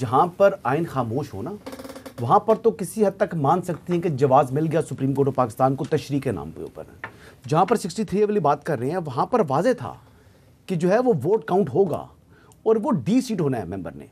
जहाँ पर आइन खामोश हो ना, वहाँ पर तो किसी हद तक मान सकती हैं कि जवाब मिल गया सुप्रीम कोर्ट ऑफ पाकिस्तान को तशरीह के नाम के ऊपर। जहाँ पर 63 वाली बात कर रहे हैं, वहाँ पर वाज़ेह था कि जो है वो वोट काउंट होगा और वो डी सीट होना है मेंबर ने,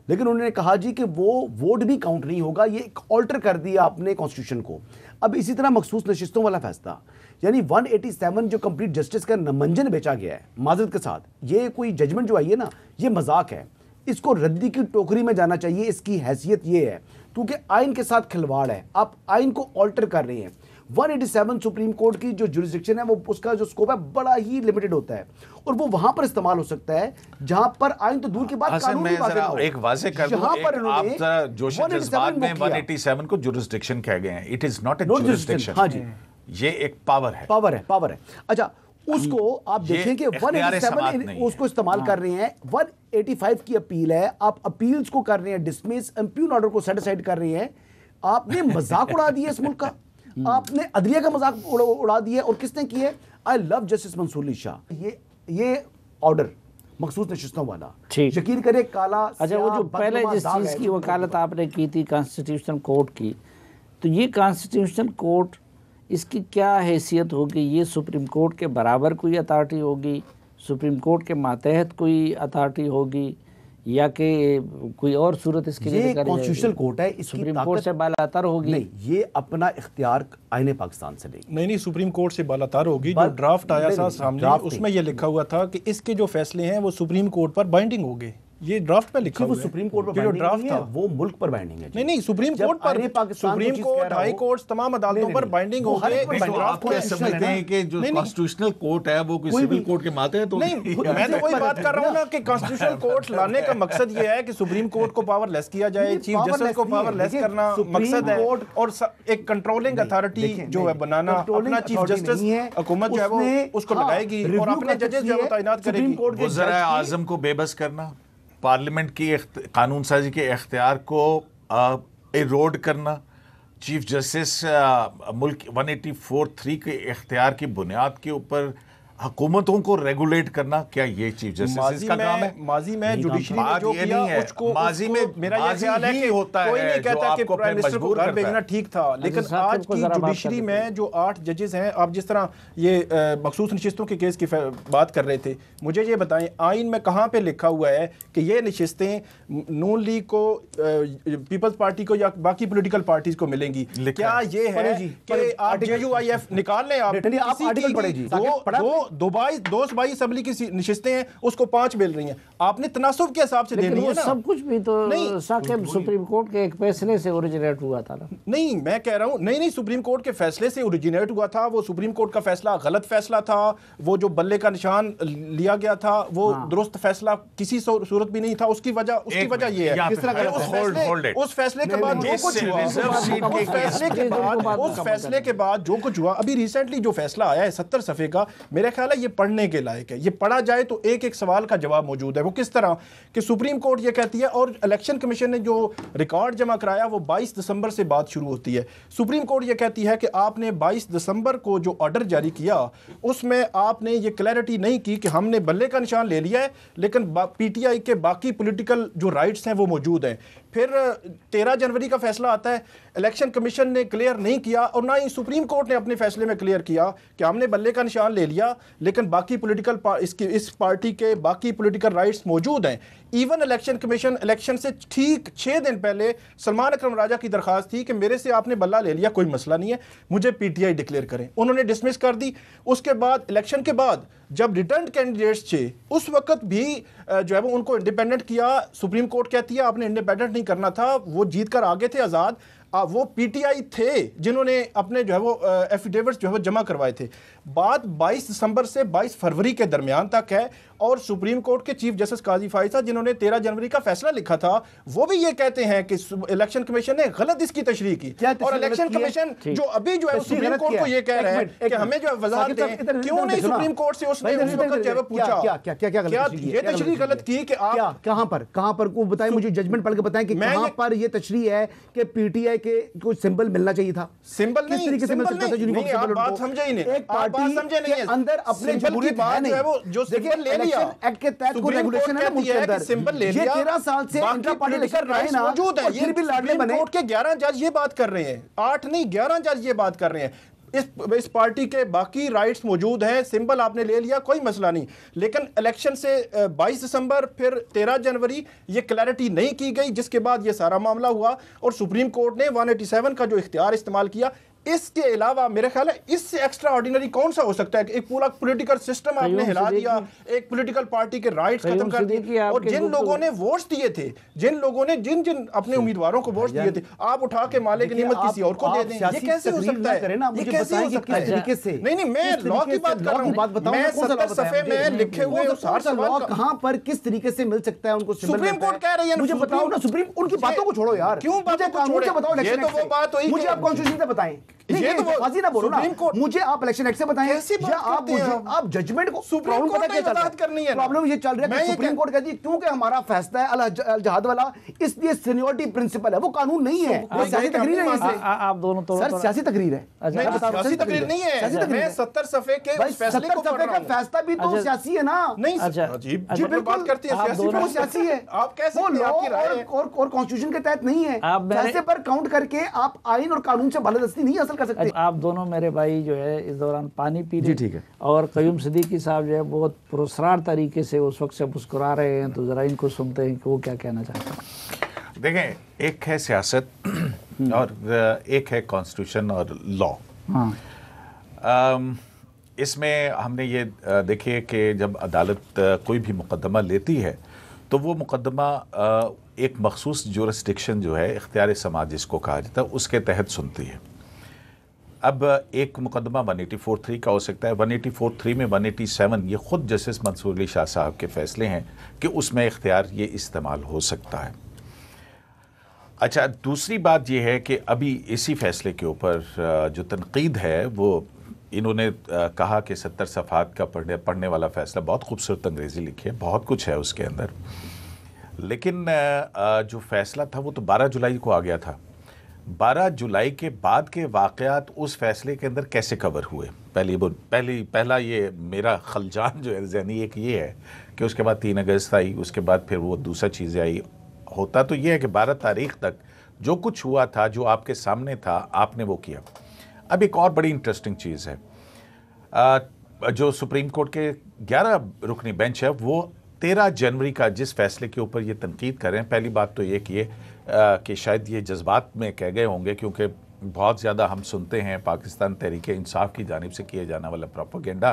लेकिन उन्होंने कहा जी कि वो वोट भी काउंट नहीं होगा, ये एक ऑल्टर कर दिया आपने कॉन्स्टिट्यूशन को। अब इसी तरह मखसूस नशिस्तों वाला फैसला, यानी 187 जो कंप्लीट जस्टिस का नमंजन बेचा गया है माजरत के साथ, ये कोई जजमेंट जो आई है ना, ये मजाक है, इसको रद्दी की टोकरी में जाना चाहिए। इसकी हैसियत ये है क्योंकि आइन के साथ खिलवाड़ है, आप आइन को ऑल्टर कर रहे हैं। 187 सुप्रीम कोर्ट की जो जुरिस्डिक्शन है, वो उसका जो स्कोप है बड़ा ही लिमिटेड होता है और वो वहां पर इस्तेमाल हो सकता है जहां पर आइन तो दूर की बात, कानून भी वाज़ेह हो। एक वाज़ेह कर दूं, आप जरा जोश जज्बात में 187 को जुरिस्डिक्शन कह गए हैं। It is not a jurisdiction. हाँ जी, ये एक पावर है, पावर है। अच्छा, उसको आप देखें कि 187 उसको इस्तेमाल कर रहे हैं। 185 की अपील है, आप अपील्स को कर रहे हैं डिसमिस, इंप्यून ऑर्डर को सेट असाइड कर रहे हैं। आपने मजाक उड़ा दिया इस मुल्क का, आपने अदलिया का मजाक उड़ा दिया। और किसने किया? I love justice Mansoor Ali Shah. ये ऑर्डर मखसूस नशिस्तों वाला, यकीन करें काला। अच्छा, वो जो पहले जिस चीज़ की वकालत आपने की थी कॉन्स्टिट्यूशन कोर्ट की, तो ये कॉन्स्टिट्यूशन कोर्ट, इसकी क्या हैसियत होगी? ये सुप्रीम कोर्ट के बराबर कोई अथॉरिटी होगी, सुप्रीम कोर्ट के मातहत कोई अथॉरिटी होगी, या कि कोई और सूरत इसके लिए? ये कॉन्स्टिट्यूशनल कोर्ट है, इसकी सुप्रीम कोर्ट से बालातर होगी? नहीं, ये अपना इख्तियार आईने पाकिस्तान से लेगी। नहीं, सुप्रीम कोर्ट से बालातर होगी। जो ड्राफ्ट आया था सामने, उसमें ये लिखा हुआ था कि इसके जो फैसले हैं वो सुप्रीम कोर्ट पर बाइंडिंग होंगे। ये ड्राफ्ट में लिखा हुआ है। सुप्रीम कोर्ट पर जो ड्राफ्ट था वो मुल्क पर बाइंडिंग है। नहीं, सुप्रीम कोर्ट पर, सुप्रीम कोर्ट, हाई कोर्ट, तमाम अदालतों पर बाइंडिंग हो गए। आप क्या समझते हैं कि जो कॉन्स्टिट्यूशनल कोर्ट है वो कोई सिविल कोर्ट के माते तो नहीं? मैं तो वही बात कर रहा हूँ ना कि कॉन्स्टिट्यूशनल कोर्ट लाने का मकसद ये है कि सुप्रीम कोर्ट को पावर लेस किया जाए, चीफ जस्टिस को पावर लेस करना मकसद है, और एक कंट्रोलिंग अथॉरिटी जो है बनाना। अपना चीफ जस्टिस हुकूमत जो है वो उसको लगाएगी और अपने जजेस जो है तैनात करेगी। वज़ीर आज़म को बेबस करना, पार्लियामेंट की कानून साजी के इख्तियार को इरोड करना, चीफ जस्टिस मुल्क 184(3) के इख्तियार की बुनियाद के ऊपर हुकूमतों को रेगुलेट करना, क्या ये चीफ जस्टिस का काम है? माजी में जुडिशरी ने जो किया उसको, माजी में मेरा ये ख्याल है कि होता कोई नहीं कहता कि प्राइम मिनिस्टर को घर भेजना ठीक था, लेकिन आज की जुडिशरी में जो 8 जजेस हैं, आप जिस तरह ये मखसूस नशिस्तों के केस की बात कर रहे थे, मुझे ये बताएं आइन में कहाँ पे लिखा हुआ है कि ये नशिस्तें नून लीग को, पीपल्स पार्टी को या बाकी पोलिटिकल पार्टीज को मिलेंगी? क्या ये है कि आप JUIF निकाल लें? आप दो सूबाई असेंबली की नशिस्तें हैं, उसको 5 मिल रही हैं, आपने तनासुब के हिसाब से देनी है ना। सब कुछ भी तो साकिब सुप्रीम कोर्ट के एक फैसले से ओरिजिनेट हुआ था ना। नहीं, मैं कह रहा हूँ नहीं, सुप्रीम कोर्ट के फैसले से ओरिजिनेट हुआ था। वो सुप्रीम कोर्ट का फैसला गलत फैसला था, वो जो बल्ले का निशान लिया गया था वो दुरुस्त फैसला किसी सूरत भी नहीं था। उसकी वजह ये है, उस फैसले के बाद जो कुछ हुआ, उस फैसले के बाद जो कुछ हुआ, अभी रिसेंटली जो फैसला आया है 70 सफ़े का, मेरा ख्याल है ये पढ़ने के लायक है। ये पढ़ा जाए तो एक एक सवाल का जवाब मौजूद है। वो किस तरह कि सुप्रीम कोर्ट ये कहती है, और इलेक्शन कमीशन ने जो रिकॉर्ड जमा कराया वो 22 दिसंबर से बात शुरू होती है। सुप्रीम कोर्ट ये कहती है कि आपने 22 दिसंबर को जो ऑर्डर जारी किया उसमें आपने ये क्लैरिटी नहीं की कि हमने बल्ले का निशान ले लिया है, लेकिन PTI के बाकी पॉलिटिकल जो राइट्स हैं वो मौजूद हैं। फिर 13 जनवरी का फैसला आता है, इलेक्शन कमीशन ने क्लियर नहीं किया और ना ही सुप्रीम कोर्ट ने अपने फैसले में क्लियर किया कि हमने बल्ले का निशान ले लिया, लेकिन बाकी पॉलिटिकल इस पार्टी के बाकी पॉलिटिकल राइट्स मौजूद हैं। इवन इलेक्शन कमीशन इलेक्शन से ठीक 6 दिन पहले सलमान अकरम राजा की दरखास्त थी कि मेरे से आपने बल्ला ले लिया, कोई मसला नहीं है, मुझे PTI डिक्लेयर करें। उन्होंने डिसमिस कर दी। उसके बाद इलेक्शन के बाद जब रिटर्न कैंडिडेट्स थे उस वक्त भी जो है वो उनको इंडिपेंडेंट किया। सुप्रीम कोर्ट कहती है आपने इंडिपेंडेंट नहीं करना था, वो जीत कर आगे थे आज़ाद, वो PTI थे जिन्होंने अपने जो है वो एफिडेविट्स जो है वो जमा करवाए थे। बात 22 दिसंबर से 22 फरवरी के दरमियान तक है, और सुप्रीम कोर्ट के चीफ जस्टिस काजी फाइज साहब जिन्होंने 13 जनवरी का फैसला लिखा था वो भी ये कहते हैं कि इलेक्शन कमीशन ने गलत इसकी तशरीह की। और इलेक्शन कमीशन जो अभी जो है सुप्रीम कोर्ट को ये कह रहा है कि हमें जो है वजाहत दें, क्यों नहीं सुप्रीम कोर्ट से उसने उस वक्त जो है पूछा क्या ये तशरीह गलत की कि आप कहां पर को बताएं, मुझे जजमेंट पढ़ के बताएं कि कहां पर ये तशरीह है कि PTI के कुछ सिंबल मिलना चाहिए था? सिंबल किस नहीं, तरीके से मिल सिंबल सकता था नहीं, यूनिफॉर्म नहीं, आप सिंबल बात उनको? समझे ही नहीं, एक आप बात पार्टी समझे नहीं के है। अंदर अपने सिंबल की जमहूरियत बात है जो नहीं। है वो जो देखिए, सिंबल ले लिया, इलेक्शन एक्ट के तहत कोई सुप्रीम रेगुलेशन कोर्ट है ना कहती मुल्क के है कि अंदर। सिंबल ले ये लिया, 13 साल से बाकी इंट्रा पार्टी political लेकर रहे rights ना, मौजूद है। और फिर भी लाडले सुप्रीम बने। कोर्ट के 11 जज ये बात कर रहे हैं, 8 नहीं 11 जज ये बात कर रहे हैं। इस पार्टी के बाकी राइट्स मौजूद हैं, सिंबल आपने ले लिया कोई मसला नहीं, लेकिन इलेक्शन से 22 दिसंबर फिर 13 जनवरी ये क्लैरिटी नहीं की गई, जिसके बाद ये सारा मामला हुआ और सुप्रीम कोर्ट ने 187 का जो इख्तियार इस्तेमाल किया। इसके अलावा मेरे ख्याल है इससे एक्स्ट्रा ऑर्डिनरी कौन सा हो सकता है? एक पूरा पॉलिटिकल सिस्टम आपने हिला दिया, एक पॉलिटिकल पार्टी के राइट्स खत्म कर दिए, और जिन लोगों ने वोट्स दिए थे, जिन लोगों ने जिन जिन अपने उम्मीदवारों को वोट्स दिए थे, आप उठा के माले की नियमत किसी और को दे दें। ये कैसे हो सकता है? ये कैसे हो सकता है? नहीं नहीं, मैं लॉ की बात कर रहा हूं। मैं 70 सफ़े में लिखे हुए उस हर सवाल कहां पर किस तरीके से मिल सकता है उनको? सुप्रीम कोर्ट कह रही है, मुझे बताओ ना। सुप्रीम उनकी बातों को छोड़ो यार, क्यों बातों को छोड़े? बताओ ये तो वो बात हुई, मुझे आप कॉन्स्टिट्यूशन से बताएं। ये तो बाजी ना बोलो ना, मुझे आप इलेक्शन एक्ट से बताएं, या आप मुझे आप जजमेंट को सुप्रीम कोर्ट में वजाहत करनी है। प्रॉब्लम ये चल रहा है कि सुप्रीम कोर्ट कहती है क्योंकि हमारा फैसला है अल जहाद वाला, इसलिए सीनियरिटी प्रिंसिपल है, वो कानून नहीं है, वो सियासी तकरीर है। आप दोनों तो सर सियासी तकरीर है, सियासी तकरीर नहीं है। मैं 70 सफ़े के उस फैसले को पढ़ रहा हूं। फैसला भी तो सियासी है ना। नहीं अजीब जी बिल्कुल करती है, सियासी वो सियासी है। आप कैसे वो लॉ और कॉन्स्टिट्यूशन के तहत नहीं है। फैसले पर काउंट करके आप आइन और कानून से बालादस्ती नहीं हासिल कर सकते। आप दोनों मेरे भाई जो है इस दौरान पानी पी रहे, ठीक है। और कयूम सिद्दीकी साहब जो है बहुत पुरस्कार तरीके से उस वक्त से मुस्कुरा रहे हैं, तो जरा इनको सुनते हैं कि वो क्या कहना चाहते हैं। देखें, एक है सियासत और एक है कॉन्स्टिट्यूशन और लॉ। इसमें हमने ये देखिए कि जब अदालत कोई भी मुकदमा लेती है तो वो मुकदमा एक मखसूस जुरिस्डिक्शन जो है, इख्तियार समात जिसको कहा जाता है, उसके तहत सुनती है। अब एक मुकदमा 184(3) का हो सकता है, 184(3) में 187 ये ख़ुद जस्टिस मंसूर अली शाह साहब के फैसले हैं कि उसमें इख्तियार ये इस्तेमाल हो सकता है। अच्छा, दूसरी बात ये है कि अभी इसी फैसले के ऊपर जो तनकीद है वो इन्होंने कहा कि 70 सफ़हात का पढ़ने वाला फ़ैसला, बहुत खूबसूरत अंग्रेज़ी लिखी है, बहुत कुछ है उसके अंदर, लेकिन जो फ़ैसला था वो तो 12 जुलाई को आ गया था। 12 जुलाई के बाद के वाक़यात उस फैसले के अंदर कैसे कवर हुए? पहला ये मेरा खलजान जो है ज़हनी एक ये है कि उसके बाद 3 अगस्त आई, उसके बाद फिर वो दूसरा चीज़ें आई। होता तो ये है कि 12 तारीख़ तक जो कुछ हुआ था, जो आपके सामने था, आपने वो किया। अब एक और बड़ी इंटरेस्टिंग चीज़ है, जो सुप्रीम कोर्ट के 11 रुकनी बेंच है वो 13 जनवरी का जिस फैसले के ऊपर ये तनकीद कर रहे हैं, पहली बात तो ये कि शायद ये जज्बात में कह गए होंगे, क्योंकि बहुत ज़्यादा हम सुनते हैं पाकिस्तान तहरीके इंसाफ की जानिब से किए जाने वाला प्रोपेगेंडा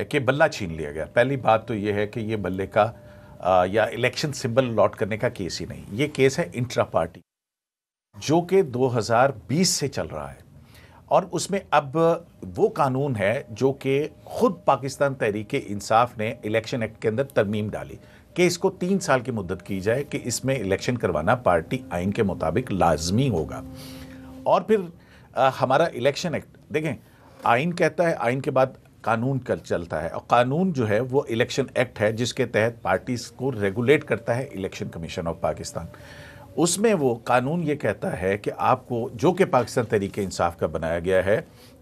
कि बल्ला छीन लिया गया। पहली बात तो ये है कि ये बल्ले का या इलेक्शन सिंबल लॉट करने का केस ही नहीं, ये केस है इंट्रा पार्टी जो कि 2020 से चल रहा है, और उसमें अब वो कानून है जो कि खुद पाकिस्तान तहरीके इंसाफ ने इलेक्शन एक्ट के अंदर तरमीम डाली कि इसको 3 साल की मुद्दत की जाए कि इसमें इलेक्शन करवाना पार्टी आइन के मुताबिक लाजमी होगा। और फिर हमारा इलेक्शन एक्ट देखें, आइन कहता है, आइन के बाद कानून चलता है, और कानून जो है वो इलेक्शन एक्ट है जिसके तहत पार्टीज को रेगुलेट करता है इलेक्शन कमीशन ऑफ पाकिस्तान। उसमें वो कानून ये कहता है कि आपको, जो कि पाकिस्तान तहरीके इंसाफ का बनाया गया है,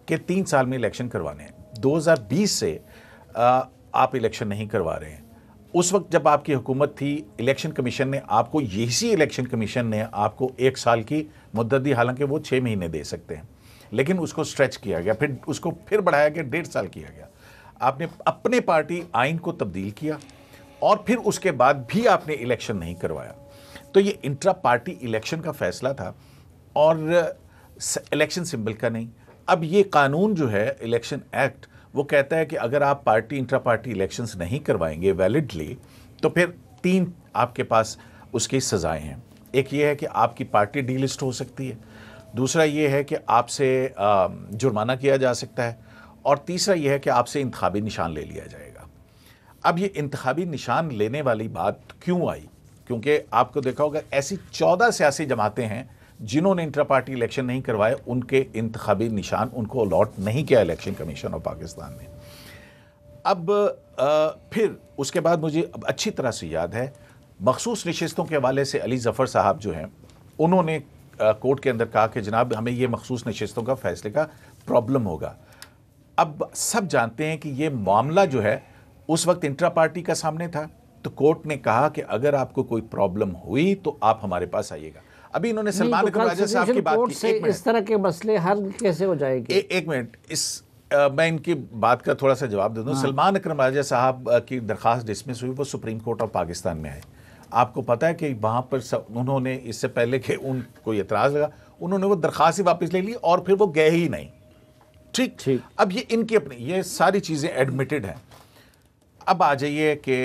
कि 3 साल में इलेक्शन करवाने हैं। 2020 से आप इलेक्शन नहीं करवा रहे हैं। उस वक्त जब आपकी हुकूमत थी, इलेक्शन कमीशन ने आपको, इसी इलेक्शन कमीशन ने आपको 1 साल की मुद्दत दी, हालांकि वो 6 महीने दे सकते हैं, लेकिन उसको स्ट्रेच किया गया, फिर उसको फिर बढ़ाया गया, 1.5 साल किया गया। आपने अपने पार्टी आइन को तब्दील किया और फिर उसके बाद भी आपने इलेक्शन नहीं करवाया। तो ये इंट्रा पार्टी इलेक्शन का फैसला था और इलेक्शन सिंबल का नहीं। अब ये कानून जो है इलेक्शन एक्ट, वो कहता है कि अगर आप पार्टी इंट्रा पार्टी इलेक्शंस नहीं करवाएंगे वैलिडली, तो फिर 3 आपके पास उसकी सज़ाएं हैं। एक ये है कि आपकी पार्टी डीलिस्ट हो सकती है, दूसरा ये है कि आपसे जुर्माना किया जा सकता है, और तीसरा ये है कि आपसे इंतखाबी निशान ले लिया जाएगा। अब ये इंतखाबी निशान लेने वाली बात क्यों आई? क्योंकि आपको देखा होगा ऐसी 14 सियासी जमातें हैं जिन्होंने इंट्रा पार्टी इलेक्शन नहीं करवाए, उनके इंतखाबी निशान उनको अलॉट नहीं किया इलेक्शन कमीशन ऑफ पाकिस्तान ने। अब फिर उसके बाद मुझे अच्छी तरह से याद है, मखसूस नशिस्तों के हवाले से अली ज़फ़र साहब जो हैं, उन्होंने कोर्ट के अंदर कहा कि जनाब हमें ये मखसूस नशिस्तों का फैसले का प्रॉब्लम होगा। अब सब जानते हैं कि ये मामला जो है उस वक्त इंट्रा पार्टी का सामने था, तो कोर्ट ने कहा कि अगर आपको कोई प्रॉब्लम हुई तो आप हमारे पास आइएगा। अभी इन्होंने सलमान अकरम राजा साहब की बात की, एक इस तरह के मसले हल कैसे हो जाएंगे? एक मिनट, मैं इनकी बात का थोड़ा सा जवाब दे दूं। सलमान अकरम राजा साहब की दरखास्त डिसमिस हुई, वो सुप्रीम कोर्ट ऑफ पाकिस्तान में है। आपको पता है कि वहाँ पर उन्होंने इससे पहले कि उनको एतराज़ लगा, उन्होंने वो दरखास्त ही वापस ले ली और फिर वो गए ही नहीं। ठीक। अब ये इनकी अपनी ये सारी चीज़ें एडमिटेड हैं। अब आ जाइए कि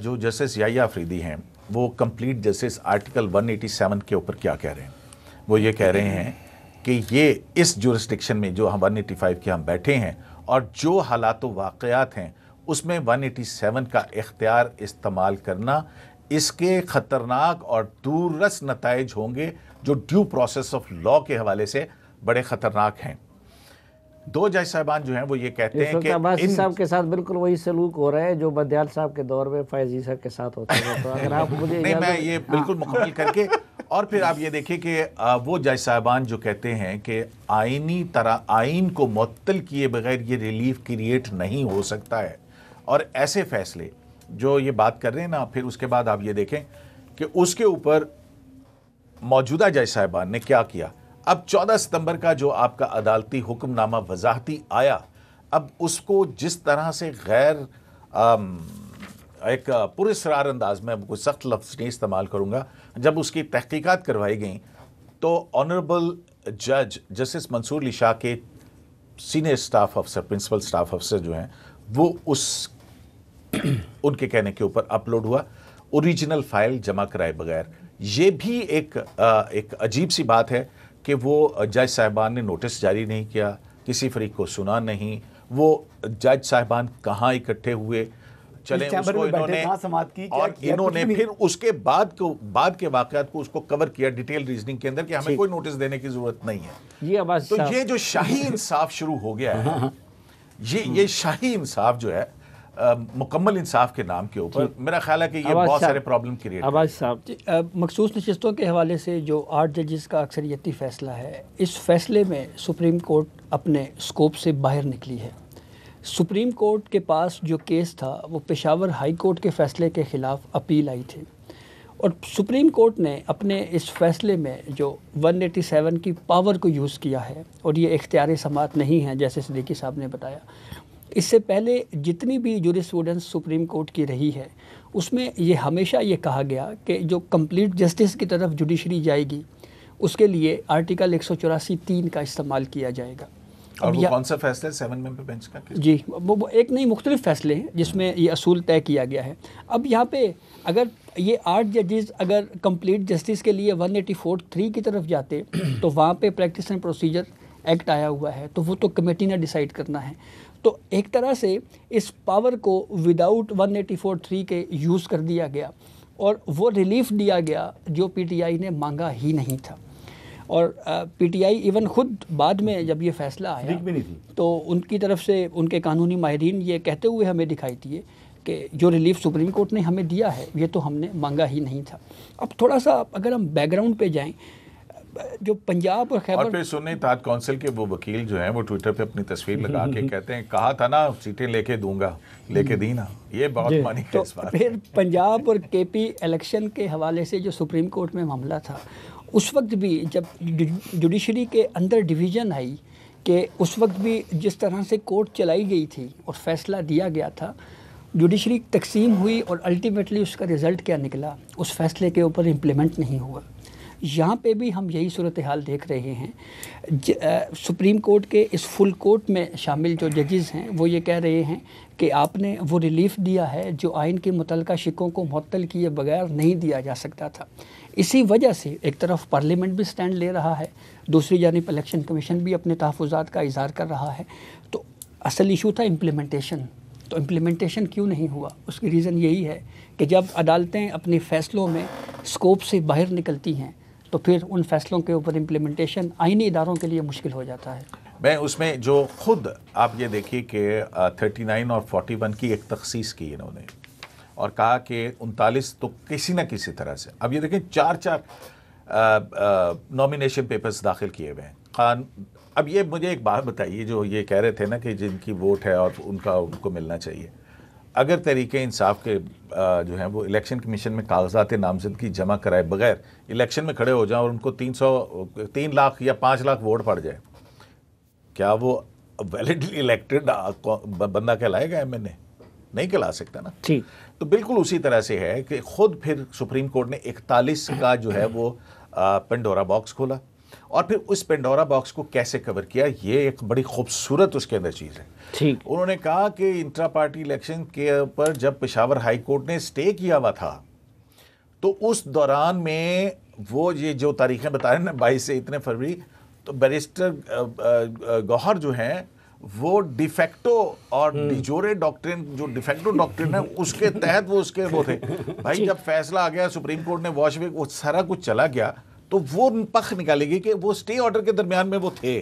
जो जस्टिस याहिया अफरीदी हैं वो कंप्लीट जस्टिस आर्टिकल 187 के ऊपर क्या कह रहे हैं। वो ये कह रहे हैं कि ये इस जुरिस्डिक्शन में जो हम 185 के हम बैठे हैं और जो हालात व वाक़यात हैं उसमें 187 का इख्तियार इस्तेमाल करना, इसके ख़तरनाक और दूररस नताइज होंगे जो ड्यू प्रोसेस ऑफ लॉ के हवाले से बड़े ख़तरनाक हैं। दो जज साहबान जो हैं वो ये कहते हैं कि अब्बासी साहब के साथ बिल्कुल वही सलूक हो रहा है जो बदियाल साहब के दौर में फैजी साहब के साथ होता है। तो अगर आप मुझे नहीं, मैं ये बिल्कुल मुकम्मल करके और फिर आप ये देखिए कि वो जज साहबान जो कहते हैं कि आईनी तरह आइन को मुअत्तल किए बगैर ये रिलीफ क्रिएट नहीं हो सकता है। और ऐसे फैसले जो ये बात कर रहे हैं ना, फिर उसके बाद आप ये देखें कि उसके ऊपर मौजूदा जज साहबान ने क्या किया। अब 14 सितंबर का जो आपका अदालती हुक्मनामा वजाहती आया, अब उसको जिस तरह से गैर एक पुरस्रार अंदाज में, कोई सख्त लफ्ज़ नहीं इस्तेमाल करूँगा, जब उसकी तहकीकात करवाई गई तो ऑनरेबल जज जस्टिस मंसूर अली शाह के सीनियर स्टाफ अफसर, प्रिंसिपल स्टाफ अफसर जो हैं वो उस उनके कहने के ऊपर अपलोड हुआ ओरिजिनल फाइल जमा कराए बगैर। ये भी एक अजीब सी बात है कि वो जज साहिबान ने नोटिस जारी नहीं किया, किसी फरीक को सुना नहीं, वो जज साहिबान कहाँ इकट्ठे हुए, चले उसको इन्होंने और इन्होंने फिर उसके बाद के वाक़यात को उसको कवर किया डिटेल रीजनिंग के अंदर कि हमें कोई नोटिस देने की जरूरत नहीं है। तो ये जो शाही इंसाफ शुरू हो गया है, ये शाही इंसाफ जो है मुकम्मल इंसाफ के नाम के ऊपर, मेरा ख्याल है कि ये बहुत सारे प्रॉब्लम क्रिएट आवाज़ साहब मखसूस नशिस्तों के हवाले से जो 8 जजेस का अक्सरियती फ़ैसला है, इस फैसले में सुप्रीम कोर्ट अपने स्कोप से बाहर निकली है। सुप्रीम कोर्ट के पास जो केस था वो पेशावर हाई कोर्ट के फ़ैसले के ख़िलाफ़ अपील आई थी और सुप्रीम कोर्ट ने अपने इस फैसले में जो 187 की पावर को यूज़ किया है और ये इख्तियार समात नहीं है जैसे सिद्दीकी साहब ने बताया। इससे पहले जितनी भी जूरिस्प्रूडेंस सुप्रीम कोर्ट की रही है उसमें ये हमेशा ये कहा गया कि जो कंप्लीट जस्टिस की तरफ जुडिशरी जाएगी उसके लिए आर्टिकल 184(3) का इस्तेमाल किया जाएगा। और वो कौन सा फैसला है 7 मेंबर बेंच का? जी, वो एक नहीं मुख्तलिफ फ़ैसले हैं जिसमें ये असूल तय किया गया है। अब यहाँ पे अगर ये 8 जजेस अगर कंप्लीट जस्टिस के लिए 184(3) की तरफ जाते तो वहाँ पे प्रैक्टिस एंड प्रोसीजर एक्ट आया हुआ है, तो वो तो कमेटी ने डिसाइड करना है। तो एक तरह से इस पावर को विदाउट 184(3) के यूज़ कर दिया गया और वो रिलीफ दिया गया जो पीटीआई ने मांगा ही नहीं था। और पीटीआई इवन खुद बाद में जब ये फ़ैसला आया भी नहीं थी तो उनकी तरफ से उनके कानूनी माहिरीन ये कहते हुए हमें दिखाई दिए कि जो रिलीफ सुप्रीम कोर्ट ने हमें दिया है ये तो हमने मांगा ही नहीं था। अब थोड़ा सा अगर हम बैकग्राउंड पे जाएं, जो पंजाब और खैबर और फिर सुन्नी ताज काउंसिल के वो वकील जो हैं वो ट्विटर पे अपनी तस्वीर लगा के कहते हैं कहा था ना सीटें लेके दूंगा, लेके दी ना। ये बहुत मानी है इस बात। फिर पंजाब और केपी इलेक्शन के हवाले से जो सुप्रीम कोर्ट में मामला था उस वक्त भी जब जुडिशरी के अंदर डिवीज़न आई कि उस वक्त भी जिस तरह से कोर्ट चलाई गई थी और फैसला दिया गया था, जुडिशरी तकसीम हुई और अल्टीमेटली उसका रिज़ल्ट क्या निकला, उस फैसले के ऊपर इम्प्लीमेंट नहीं हुआ। यहाँ पे भी हम यही सूरत हाल देख रहे हैं। सुप्रीम कोर्ट के इस फुल कोर्ट में शामिल जो जजेस हैं वो ये कह रहे हैं कि आपने वो रिलीफ दिया है जो आइन के मुतल्लिका शिकों को मुअत्तल किए बगैर नहीं दिया जा सकता था। इसी वजह से एक तरफ पार्लियामेंट भी स्टैंड ले रहा है, दूसरी जानिब इलेक्शन कमीशन भी अपने तहफ़्फ़ुज़ात का इज़हार कर रहा है। तो असल इशू था इम्प्लीमेंटेशन। तो इम्प्लीमेंटेशन क्यों नहीं हुआ, उसकी रीज़न यही है कि जब अदालतें अपने फ़ैसलों में स्कोप से बाहर निकलती हैं तो फिर उन फैसलों के ऊपर इम्प्लीमेंटेशन आईनी इदारों के लिए मुश्किल हो जाता है। मैं उसमें जो खुद आप ये देखिए कि 39 और 41 की एक तखसीस की इन्होंने और कहा कि 39 तो किसी न किसी तरह से, अब ये देखें 4-4 नॉमिनेशन पेपर्स दाखिल किए हुए हैं। अब ये मुझे एक बात बताइए, जो ये कह रहे थे ना कि जिनकी वोट है और उनको मिलना चाहिए, अगर तरीके इंसाफ के जो हैं वो इलेक्शन कमीशन में कागजात नामजदगी जमा कराए बगैर इलेक्शन में खड़े हो जाएं और उनको 3 लाख या 5 लाख वोट पड़ जाए, क्या वो वैलिडली इलेक्टेड बंदा कहलाएगा एमएनए? नहीं कहला सकता ना। ठीक। तो बिल्कुल उसी तरह से है कि खुद फिर सुप्रीम कोर्ट ने 41 का जो है वो पेंडोरा बॉक्स खोला और फिर उस पेंडोरा बॉक्स को कैसे कवर किया, ये एक बड़ी खूबसूरत उसके अंदर चीज़ है। ठीक। उन्होंने कहा कि इंट्रा पार्टी इलेक्शन के ऊपर जब पेशावर हाई कोर्ट ने स्टे किया हुआ था तो उस दौरान में वो ये जो तारीखें बता रहे हैं ना 22 से इतने फरवरी, तो बैरिस्टर गौहर जो हैं वो डिफेक्टो और डिजोरे डॉक्ट्रिन, जो डिफेक्टो डॉक्ट्रिन है उसके तहत वो थे भाई। जब फैसला आ गया सुप्रीम कोर्ट ने वॉश वो सारा कुछ चला गया तो वो पख निकालेगी कि वो स्टे ऑर्डर के दरमियान में वो थे।